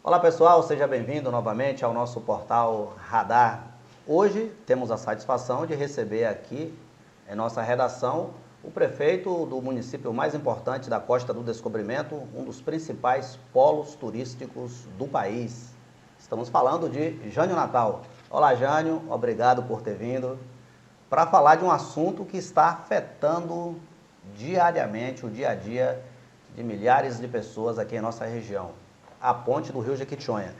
Olá pessoal, seja bem-vindo novamente ao nosso portal Radar. Hoje temos a satisfação de receber aqui em nossa redação o prefeito do município mais importante da Costa do Descobrimento, um dos principais polos turísticos do país. Estamos falando de Jânio Natal. Olá Jânio, obrigado por ter vindo para falar de um assunto que está afetando diariamente o dia a dia de milhares de pessoas aqui em nossa região. A ponte do Rio Jequitinhonha.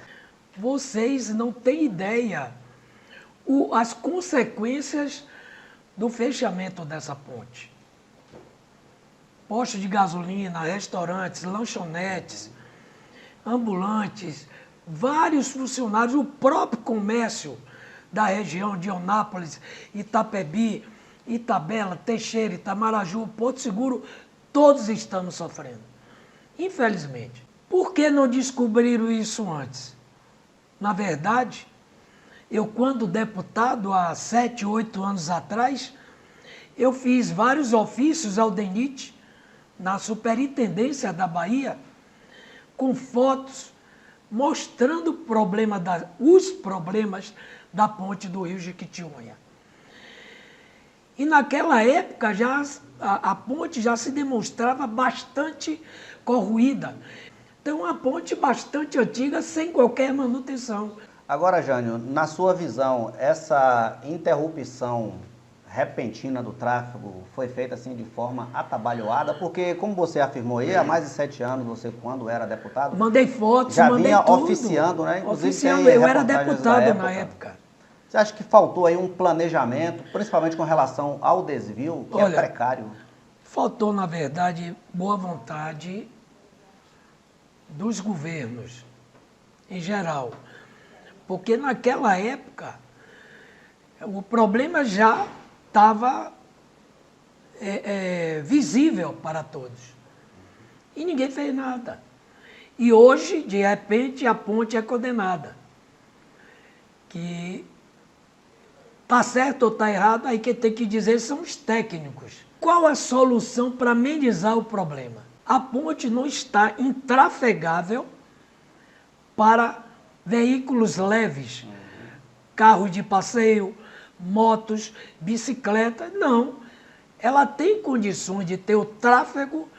Vocês não têm ideia as consequências do fechamento dessa ponte. Postos de gasolina, restaurantes, lanchonetes, ambulantes, vários funcionários, o próprio comércio da região de Eunápolis, Itapebi, Itabela, Teixeira, Itamaraju, Porto Seguro, todos estamos sofrendo. Infelizmente. Por que não descobriram isso antes? Na verdade, eu quando deputado, há 7, 8 anos atrás, eu fiz vários ofícios ao DENIT, na Superintendência da Bahia, com fotos mostrando os problemas da ponte do Rio Jequitinhonha. E naquela época a ponte já se demonstrava bastante corroída. Então, uma ponte bastante antiga, sem qualquer manutenção. Agora, Jânio, na sua visão, essa interrupção repentina do tráfego foi feita assim de forma atabalhoada? Porque, como você afirmou aí, há mais de 7 anos, você quando era deputado... Mandei fotos, já mandei vinha tudo. oficiando, né? Inclusive, oficiando, eu era deputado na época. Você acha que faltou aí um planejamento, principalmente com relação ao desvio, que é precário? Faltou, na verdade, boa vontade dos governos, em geral. Porque naquela época, o problema já estava visível para todos. E ninguém fez nada. E hoje, de repente, a ponte é condenada. Que está certo ou está errado, aí quem tem que dizer são os técnicos. Qual a solução para amenizar o problema? A ponte não está intrafegável para veículos leves, carros de passeio, motos, bicicletas, não. Ela tem condições de ter o tráfego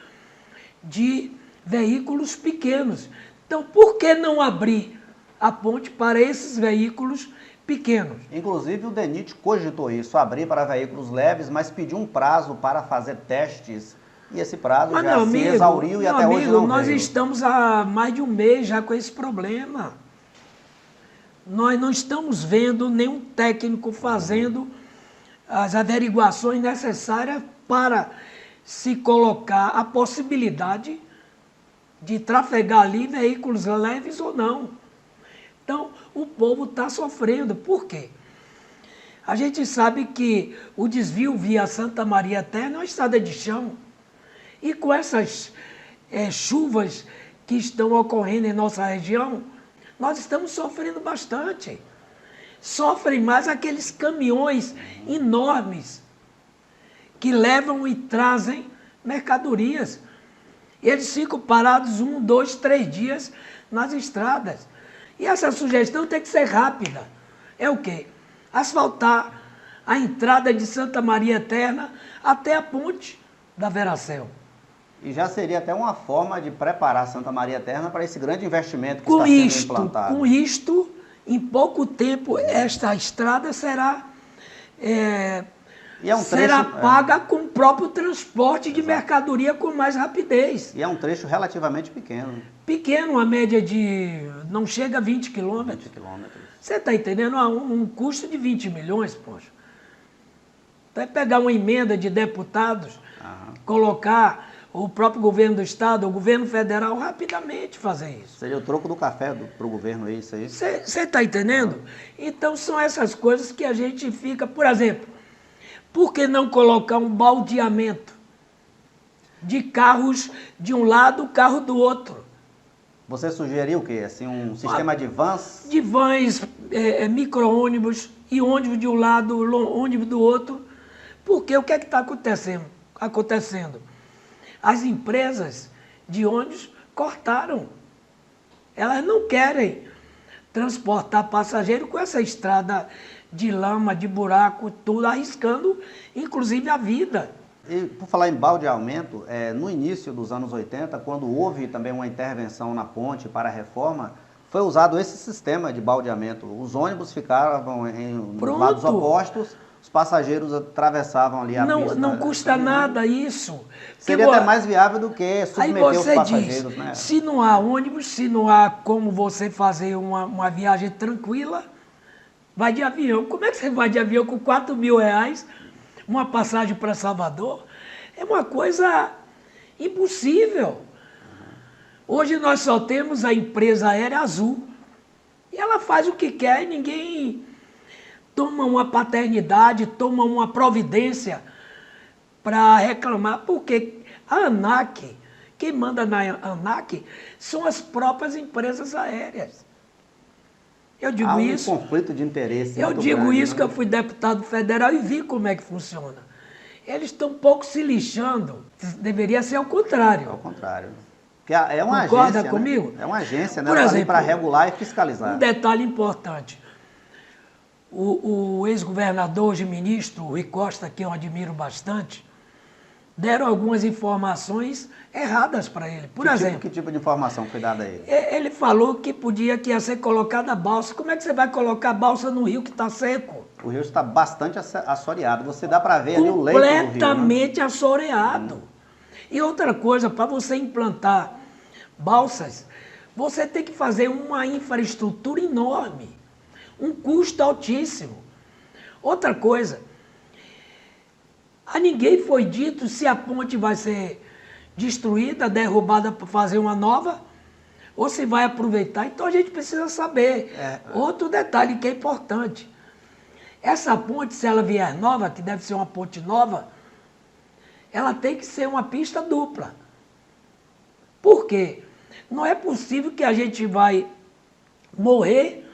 de veículos pequenos. Então, por que não abrir a ponte para esses veículos pequenos? Inclusive, o DENIT cogitou isso, abrir para veículos leves, mas pediu um prazo para fazer testes. E esse prazo já se exauriu e até hoje não veio. Nós estamos há mais de um mês já com esse problema. Nós não estamos vendo nenhum técnico fazendo as averiguações necessárias para se colocar a possibilidade de trafegar ali veículos leves ou não. Então, o povo está sofrendo. Por quê? A gente sabe que o desvio via Santa Maria Eterna é uma estrada de chão. E com essas chuvas que estão ocorrendo em nossa região, nós estamos sofrendo bastante. Sofrem mais aqueles caminhões enormes que levam e trazem mercadorias. Eles ficam parados 1, 2, 3 dias nas estradas. E essa sugestão tem que ser rápida. É o quê? Asfaltar a entrada de Santa Maria Eterna até a ponte da Veracel. E já seria até uma forma de preparar Santa Maria Eterna para esse grande investimento que está sendo implantado. Com isto, em pouco tempo, esta estrada será paga com o próprio transporte de mercadoria com mais rapidez. E é um trecho relativamente pequeno. Pequeno, uma média de... não chega a 20 quilômetros. 20 quilômetros. Você está entendendo? Um custo de 20 milhões, poxa. Vai pegar uma emenda de deputados, colocar o próprio governo do estado, o governo federal, rapidamente fazer isso. Seria o troco do café para o governo, é isso aí? Você está entendendo? Então são essas coisas que a gente fica... Por exemplo, por que não colocar um baldeamento de carros de um lado, carro do outro? Você sugeriu o quê? Assim, um sistema de vans? De vans, micro-ônibus e ônibus de um lado, ônibus do outro. Porque o que é que está acontecendo? As empresas de ônibus cortaram Elas não querem transportar passageiro com essa estrada de lama, de buraco, tudo arriscando, inclusive a vida. E por falar em baldeamento, no início dos anos 80, quando houve também uma intervenção na ponte para a reforma, foi usado esse sistema de baldeamento. Os ônibus ficavam nos lados opostos, os passageiros atravessavam ali a pista. Não custa nada isso. Seria até mais viável do que submeter os passageiros, né? Se não há ônibus, se não há como você fazer uma viagem tranquila, vai de avião. Como é que você vai de avião com R$4.000, uma passagem para Salvador? É uma coisa impossível. Hoje nós só temos a empresa aérea Azul. E ela faz o que quer e ninguém toma uma paternidade, toma uma providência para reclamar. Porque a ANAC, quem manda na ANAC são as próprias empresas aéreas. Eu digo isso. Há um conflito de interesse. Eu digo isso que eu fui deputado federal e vi como é que funciona. Eles estão um pouco se lixando. Deveria ser ao contrário. Ao contrário. Porque é uma Concorda agência, comigo? Né? É uma agência, né? Por exemplo, para regular e fiscalizar. Um detalhe importante. O ex-governador, hoje ministro, Rui Costa, que eu admiro bastante, deram algumas informações erradas para ele. Por exemplo, que tipo de informação foi dada a ele? Ele falou que ia ser colocada balsa. Como é que você vai colocar balsa no rio que está seco? O rio está bastante assoreado. Você dá para ver ali o leito do rio. Completamente assoreado. E outra coisa, para você implantar balsas, você tem que fazer uma infraestrutura enorme, um custo altíssimo. Outra coisa, a ninguém foi dito se a ponte vai ser destruída, derrubada para fazer uma nova, ou se vai aproveitar. Então a gente precisa saber. Outro detalhe que é importante, essa ponte, se ela vier nova, que deve ser uma ponte nova, ela tem que ser uma pista dupla. Por quê? Não é possível que a gente vai morrer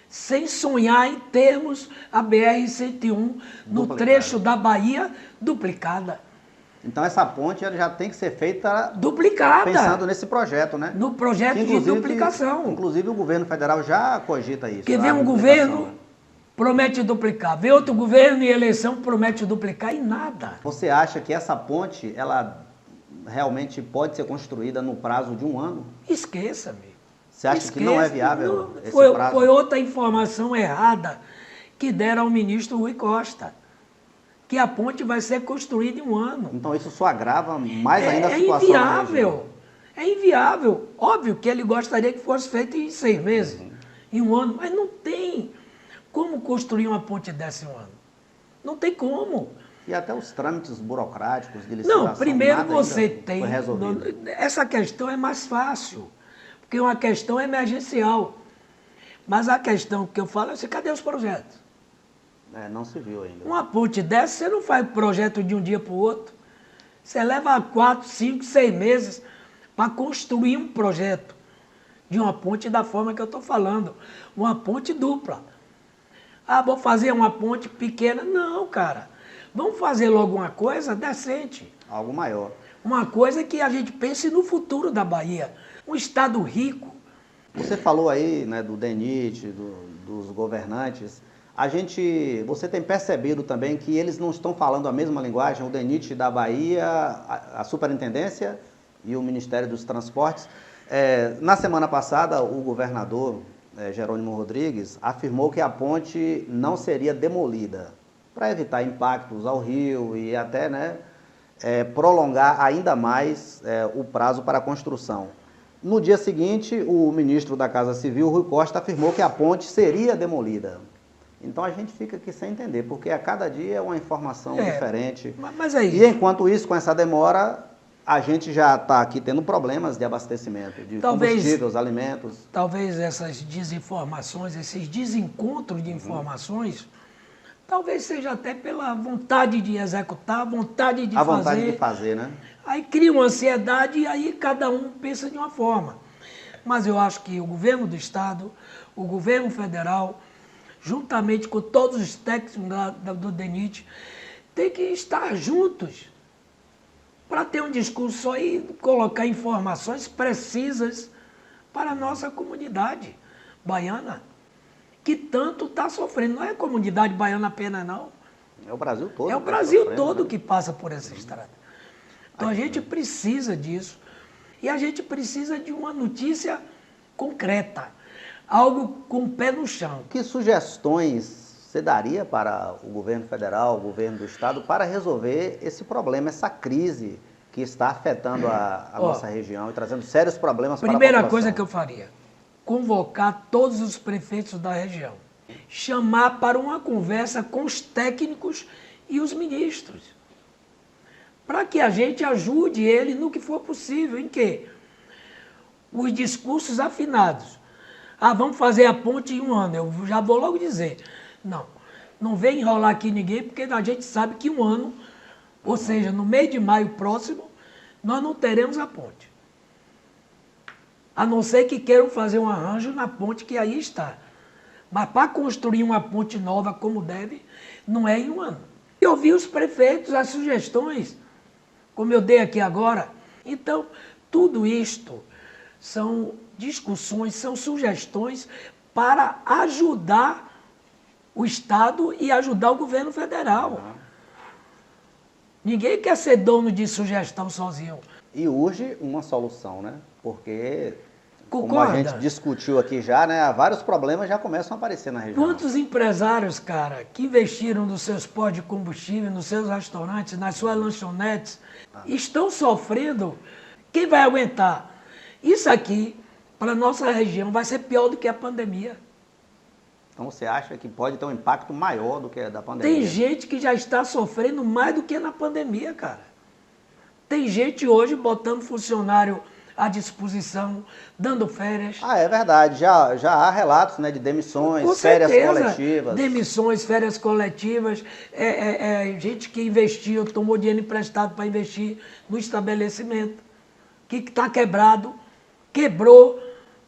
sem sonhar em termos a BR-101 no trecho da Bahia duplicada. Então essa ponte ela já tem que ser feita duplicada, pensando nesse projeto, né? No projeto de duplicação. Inclusive o governo federal já cogita isso. Porque vem um governo, promete duplicar. Vem outro governo e eleição promete duplicar e nada. Você acha que essa ponte, ela realmente pode ser construída no prazo de um ano? Esqueça, amigo. Você acha que não é viável esse prazo? Foi outra informação errada que deram ao ministro Rui Costa, que a ponte vai ser construída em um ano. Então isso só agrava mais ainda a situação. É inviável. É inviável. Óbvio que ele gostaria que fosse feito em 6 meses, em um ano, mas não tem como construir uma ponte dessa em um ano. Não tem como. E até os trâmites burocráticos de licitação. Não, primeiro você tem... Foi resolvido. Essa questão é mais fácil, porque é uma questão emergencial. Mas a questão que eu falo é assim, cadê os projetos? Não se viu ainda. Uma ponte dessa, você não faz projeto de um dia para o outro. Você leva 4, 5, 6 meses para construir um projeto de uma ponte da forma que eu estou falando. Uma ponte dupla. Ah, vou fazer uma ponte pequena. Não, cara. Vamos fazer logo uma coisa decente. Algo maior. Uma coisa que a gente pense no futuro da Bahia. Um estado rico. Você falou aí, né, do DENIT, dos governantes. Você tem percebido também que eles não estão falando a mesma linguagem, o DENIT da Bahia, a Superintendência e o Ministério dos Transportes. Na semana passada, o governador Jerônimo Rodrigues afirmou que a ponte não seria demolida, para evitar impactos ao rio e até, né, prolongar ainda mais o prazo para a construção. No dia seguinte, o ministro da Casa Civil, Rui Costa, afirmou que a ponte seria demolida. Então a gente fica aqui sem entender, porque a cada dia é uma informação diferente. Mas é isso. E enquanto isso, com essa demora, a gente já está aqui tendo problemas de abastecimento, de combustíveis, alimentos. Talvez essas desinformações, esses desencontros de informações, talvez seja até pela vontade de executar, vontade de fazer. A vontade de fazer, né? Aí cria uma ansiedade e aí cada um pensa de uma forma. Mas eu acho que o governo do Estado, o governo federal, juntamente com todos os técnicos do DENIT, tem que estar juntos para ter um discurso só e colocar informações precisas para a nossa comunidade baiana, que tanto está sofrendo. Não é a comunidade baiana apenas, não. É o Brasil todo. É o Brasil todo que passa por essa estrada. Então a gente precisa disso. E a gente precisa de uma notícia concreta, algo com o pé no chão. Que sugestões você daria para o governo federal, o governo do estado, para resolver esse problema, essa crise que está afetando a nossa região e trazendo sérios problemas para a população? Primeira coisa que eu faria, convocar todos os prefeitos da região, chamar para uma conversa com os técnicos e os ministros, para que a gente ajude ele no que for possível. Em quê? Os discursos afinados. Ah, vamos fazer a ponte em um ano. Eu já vou logo dizer. Não vem enrolar aqui ninguém, porque a gente sabe que um ano, ou seja, no mês de maio próximo, nós não teremos a ponte. A não ser que queiram fazer um arranjo na ponte que aí está. Mas para construir uma ponte nova como deve, não é em um ano. E ouvir os prefeitos, as sugestões, como eu dei aqui agora. Então, tudo isto são discussões, são sugestões para ajudar o Estado e ajudar o governo federal. Ninguém quer ser dono de sugestão sozinho. E urge uma solução, né? Porque, Concorda? como a gente discutiu aqui já, né? Vários problemas já começam a aparecer na região. Quantos empresários, cara, que investiram nos seus postos de combustível, nos seus restaurantes, nas suas lanchonetes, estão sofrendo? Quem vai aguentar? Isso aqui, para a nossa região, vai ser pior do que a pandemia. Então você acha que pode ter um impacto maior do que a da pandemia? Tem gente que já está sofrendo mais do que na pandemia, cara. Tem gente hoje botando funcionário à disposição, dando férias. Ah, é verdade. Já há relatos, né, de demissões, Com férias certeza. coletivas. Demissões, férias coletivas, gente que investiu, tomou dinheiro emprestado para investir no estabelecimento, que está quebrado, quebrou,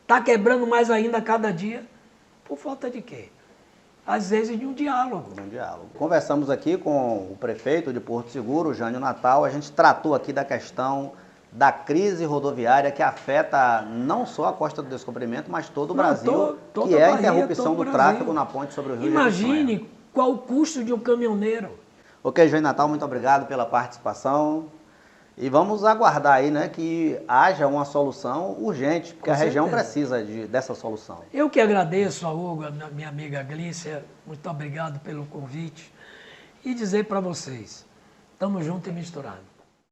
está quebrando mais ainda a cada dia. Por falta de quê? Às vezes de um diálogo. Conversamos aqui com o prefeito de Porto Seguro, Jânio Natal. A gente tratou aqui da questão da crise rodoviária que afeta não só a Costa do Descobrimento, mas todo o Brasil, que é a interrupção do tráfego na ponte sobre o Rio Jequitinhonha. Imagine qual o custo de um caminhoneiro. Ok, Jânio Natal, muito obrigado pela participação. E vamos aguardar aí, né, que haja uma solução urgente, porque a região precisa dessa solução. Eu que agradeço a Hugo, a minha amiga Glícia, muito obrigado pelo convite. E dizer para vocês, estamos juntos e misturados.